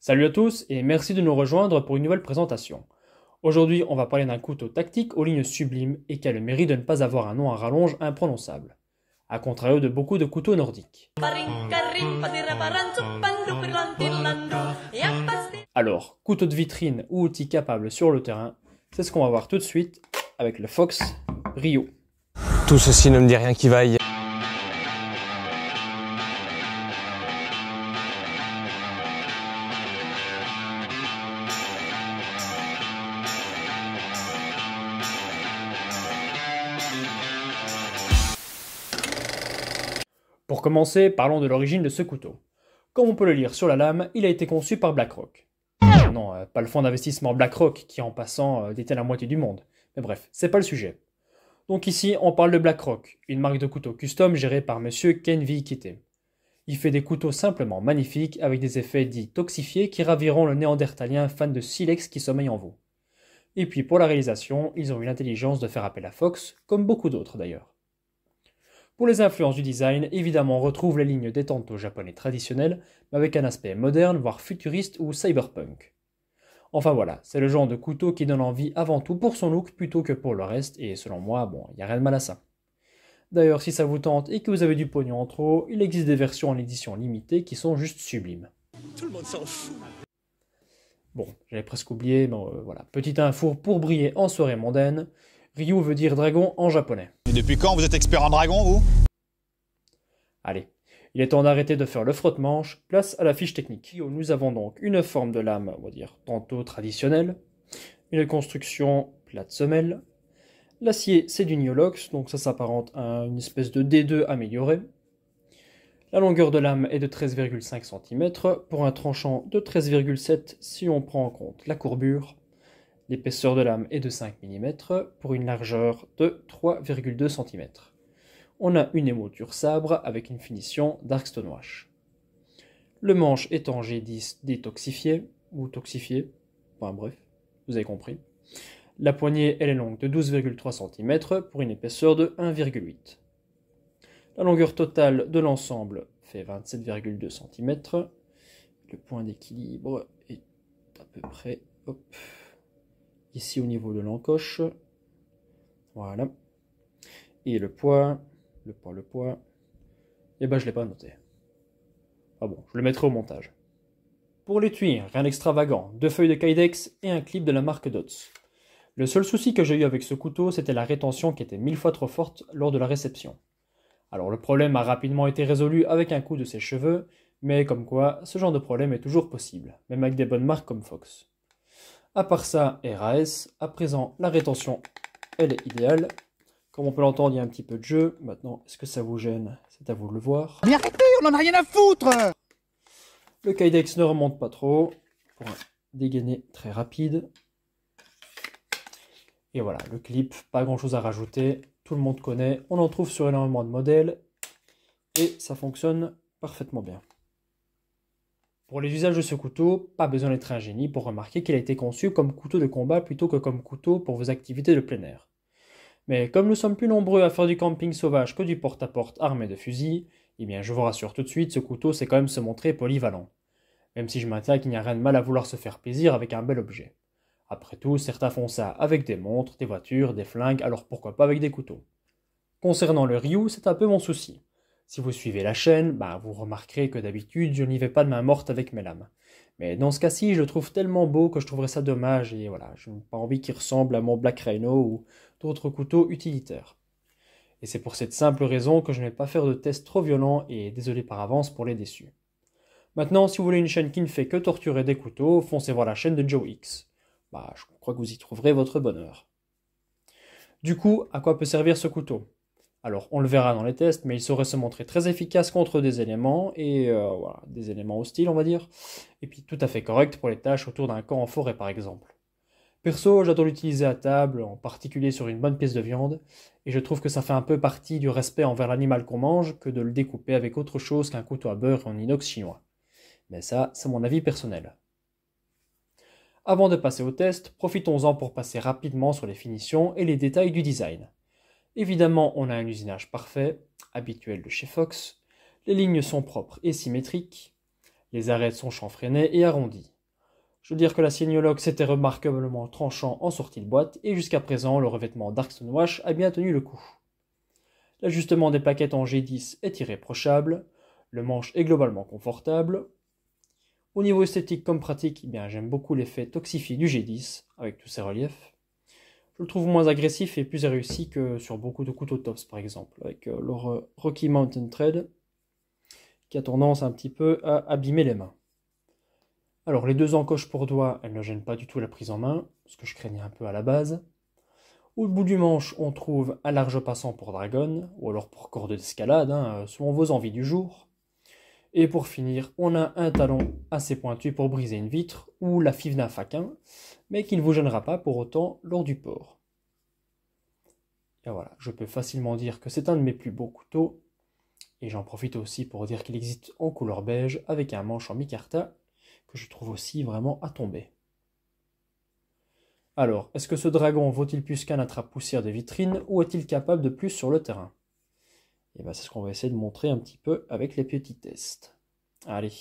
Salut à tous et merci de nous rejoindre pour une nouvelle présentation. Aujourd'hui, on va parler d'un couteau tactique aux lignes sublimes et qui a le mérite de ne pas avoir un nom à rallonge imprononçable, à contrario de beaucoup de couteaux nordiques. Alors, couteau de vitrine ou outil capable sur le terrain, c'est ce qu'on va voir tout de suite avec le Fox Rio. Tout ceci ne me dit rien qui vaille. Pour commencer, parlons de l'origine de ce couteau. Comme on peut le lire sur la lame, il a été conçu par BlackRock. Non, pas le fonds d'investissement BlackRock qui en passant détient la moitié du monde. Mais bref, c'est pas le sujet. Donc ici, on parle de BlackRock, une marque de couteaux custom gérée par monsieur Ken Vikite. Il fait des couteaux simplement magnifiques avec des effets dits toxifiés qui raviront le néandertalien fan de silex qui sommeille en vous. Et puis pour la réalisation, ils ont eu l'intelligence de faire appel à Fox, comme beaucoup d'autres d'ailleurs. Pour les influences du design, évidemment on retrouve les lignes des tantos japonais traditionnels, mais avec un aspect moderne, voire futuriste ou cyberpunk. Enfin voilà, c'est le genre de couteau qui donne envie avant tout pour son look plutôt que pour le reste, et selon moi, bon, il n'y a rien de mal à ça. D'ailleurs, si ça vous tente et que vous avez du pognon en trop, il existe des versions en édition limitée qui sont juste sublimes. Tout le monde s'en fout. Bon, j'avais presque oublié, mais voilà. Petite info pour briller en soirée mondaine, Ryu veut dire dragon en japonais. Et depuis quand vous êtes expert en dragon, vous? Allez, il est temps d'arrêter de faire le frotte-manche, place à la fiche technique. Nous avons donc une forme de lame, on va dire, tantôt traditionnelle, une construction plate semelle. L'acier, c'est du Niolox, donc ça s'apparente à une espèce de D2 amélioré. La longueur de lame est de 13,5 cm pour un tranchant de 13,7 si on prend en compte la courbure. L'épaisseur de lame est de 5 mm pour une largeur de 3,2 cm. On a une émouture sabre avec une finition Dark Stonewash. Le manche est en G10 détoxifié, ou toxifié, enfin bref, vous avez compris. La poignée elle est longue de 12,3 cm pour une épaisseur de 1,8. La longueur totale de l'ensemble fait 27,2 cm. Le point d'équilibre est à peu près ici au niveau de l'encoche. Voilà. Et le poids, eh ben je ne l'ai pas noté. Ah bon, je le mettrai au montage. Pour l'étui, rien d'extravagant, 2 feuilles de Kydex et un clip de la marque Dotz. Le seul souci que j'ai eu avec ce couteau, c'était la rétention qui était 1000 fois trop forte lors de la réception. Alors le problème a rapidement été résolu avec un coup de sèche-cheveux, mais comme quoi, ce genre de problème est toujours possible, même avec des bonnes marques comme Fox. À part ça, RAS, à présent la rétention, elle est idéale. Comme on peut l'entendre, il y a un petit peu de jeu. Maintenant, est-ce que ça vous gêne? C'est à vous de le voir. Mais arrêtez, on en a rien à foutre! Le Kydex ne remonte pas trop, pour un dégainé très rapide. Et voilà, le clip, pas grand chose à rajouter, tout le monde connaît, on en trouve sur énormément de modèles, et ça fonctionne parfaitement bien. Pour les usages de ce couteau, pas besoin d'être un génie pour remarquer qu'il a été conçu comme couteau de combat plutôt que comme couteau pour vos activités de plein air. Mais comme nous sommes plus nombreux à faire du camping sauvage que du porte-à-porte armé de fusils, eh bien je vous rassure tout de suite, ce couteau sait quand même se montrer polyvalent. Même si je maintiens qu'il n'y a rien de mal à vouloir se faire plaisir avec un bel objet. Après tout, certains font ça avec des montres, des voitures, des flingues, alors pourquoi pas avec des couteaux. Concernant le Ryu, c'est un peu mon souci. Si vous suivez la chaîne, vous remarquerez que d'habitude, je n'y vais pas de main morte avec mes lames. Mais dans ce cas-ci, je le trouve tellement beau que je trouverais ça dommage et voilà, je n'ai pas envie qu'il ressemble à mon Black Rhino ou d'autres couteaux utilitaires. Et c'est pour cette simple raison que je ne vais pas faire de tests trop violents et désolé par avance pour les déçus. Maintenant, si vous voulez une chaîne qui ne fait que torturer des couteaux, foncez voir la chaîne de Joe X. Je crois que vous y trouverez votre bonheur. Du coup, à quoi peut servir ce couteau? Alors, on le verra dans les tests, mais il saurait se montrer très efficace contre des éléments, et voilà, des éléments hostiles, on va dire, et puis tout à fait correct pour les tâches autour d'un camp en forêt, par exemple. Perso, j'adore l'utiliser à table, en particulier sur une bonne pièce de viande, et je trouve que ça fait un peu partie du respect envers l'animal qu'on mange que de le découper avec autre chose qu'un couteau à beurre en inox chinois. Mais ça, c'est mon avis personnel. Avant de passer au test, profitons-en pour passer rapidement sur les finitions et les détails du design. Évidemment, on a un usinage parfait, habituel de chez Fox. Les lignes sont propres et symétriques. Les arêtes sont chanfreinées et arrondies. Je veux dire que l'acier Niolox était remarquablement tranchant en sortie de boîte, et jusqu'à présent, le revêtement Darkstone Wash a bien tenu le coup. L'ajustement des plaquettes en G10 est irréprochable, le manche est globalement confortable. Au niveau esthétique comme pratique, eh bien, j'aime beaucoup l'effet toxifié du G10, avec tous ses reliefs. Je le trouve moins agressif et plus réussi que sur beaucoup de couteaux tops par exemple, avec leur Rocky Mountain Thread, qui a tendance un petit peu à abîmer les mains. Alors les deux encoches pour doigts, elles ne gênent pas du tout la prise en main, ce que je craignais un peu à la base. Au bout du manche, on trouve un large passant pour dragon, ou alors pour corde d'escalade, selon vos envies du jour. Et pour finir, on a un talon assez pointu pour briser une vitre, ou la five d'un faquin, mais qui ne vous gênera pas pour autant lors du port. Et voilà, je peux facilement dire que c'est un de mes plus beaux couteaux, et j'en profite aussi pour dire qu'il existe en couleur beige, avec un manche en micarta, que je trouve aussi vraiment à tomber. Alors, est-ce que ce dragon vaut-il plus qu'un attrape-poussière de vitrine ou est-il capable de plus sur le terrain? Et bien c'est ce qu'on va essayer de montrer un petit peu avec les petits tests. Allez.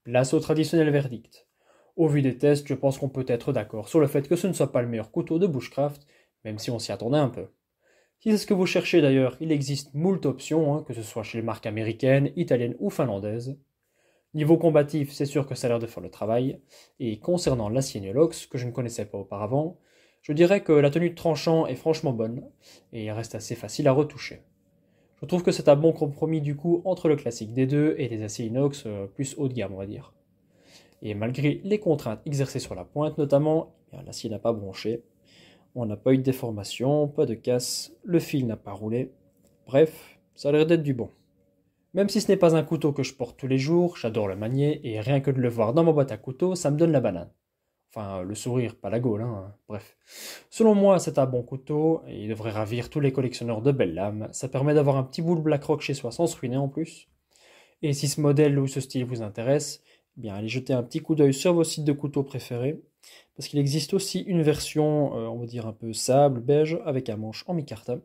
Place au traditionnel verdict. Au vu des tests, je pense qu'on peut être d'accord sur le fait que ce ne soit pas le meilleur couteau de bushcraft, même si on s'y attendait un peu. Si c'est ce que vous cherchez d'ailleurs, il existe moult options, que ce soit chez les marques américaines, italiennes ou finlandaises. Niveau combatif, c'est sûr que ça a l'air de faire le travail, et concernant l'acier Niolox, que je ne connaissais pas auparavant, je dirais que la tenue de tranchant est franchement bonne, et il reste assez facile à retoucher. Je trouve que c'est un bon compromis du coup entre le classique des deux et les aciers inox plus haut de gamme on va dire. Et malgré les contraintes exercées sur la pointe notamment, l'acier n'a pas bronché, on n'a pas eu de déformation, pas de casse, le fil n'a pas roulé, bref, ça a l'air d'être du bon. Même si ce n'est pas un couteau que je porte tous les jours, j'adore le manier et rien que de le voir dans ma boîte à couteaux, ça me donne la banane. Enfin, le sourire, pas la gaule, hein. Bref. Selon moi, c'est un bon couteau et il devrait ravir tous les collectionneurs de belles lames. Ça permet d'avoir un petit bout de Blackrock chez soi sans se ruiner en plus. Et si ce modèle ou ce style vous intéresse, eh bien allez jeter un petit coup d'œil sur vos sites de couteaux préférés. Parce qu'il existe aussi une version, on va dire un peu sable, beige, avec un manche en micarta.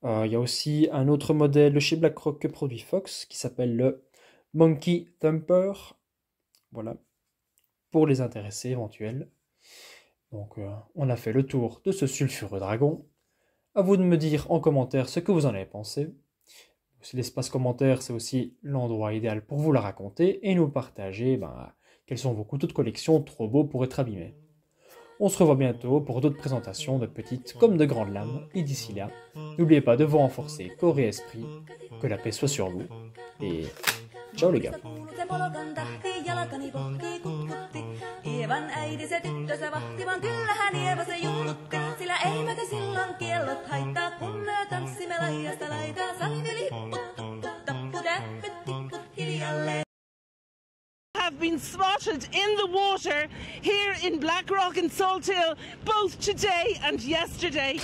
Il y a aussi un autre modèle chez Blackrock que produit Fox qui s'appelle le Monkey Thumper. Voilà, pour les intéressés éventuels. Donc on a fait le tour de ce sulfureux dragon. À vous de me dire en commentaire ce que vous en avez pensé. L'espace commentaire, c'est aussi l'endroit idéal pour vous la raconter et nous partager quels sont vos couteaux de collection trop beaux pour être abîmés. On se revoit bientôt pour d'autres présentations de petites comme de grandes lames. Et d'ici là, n'oubliez pas de vous renforcer corps et esprit. Que la paix soit sur vous. Et ciao les gars. Ievan äiti se tyttönsä vahti, vaan kyllähän Ieva se juttutti. Sillä ei meitä silloin kiellot haittaa, kun me tanssimme laidasta laitaan. Salveli hipput, tappu, täppyt, tipput, hiljalleen. Have been spotted in the water here in Blackrock and Salthill both today and yesterday.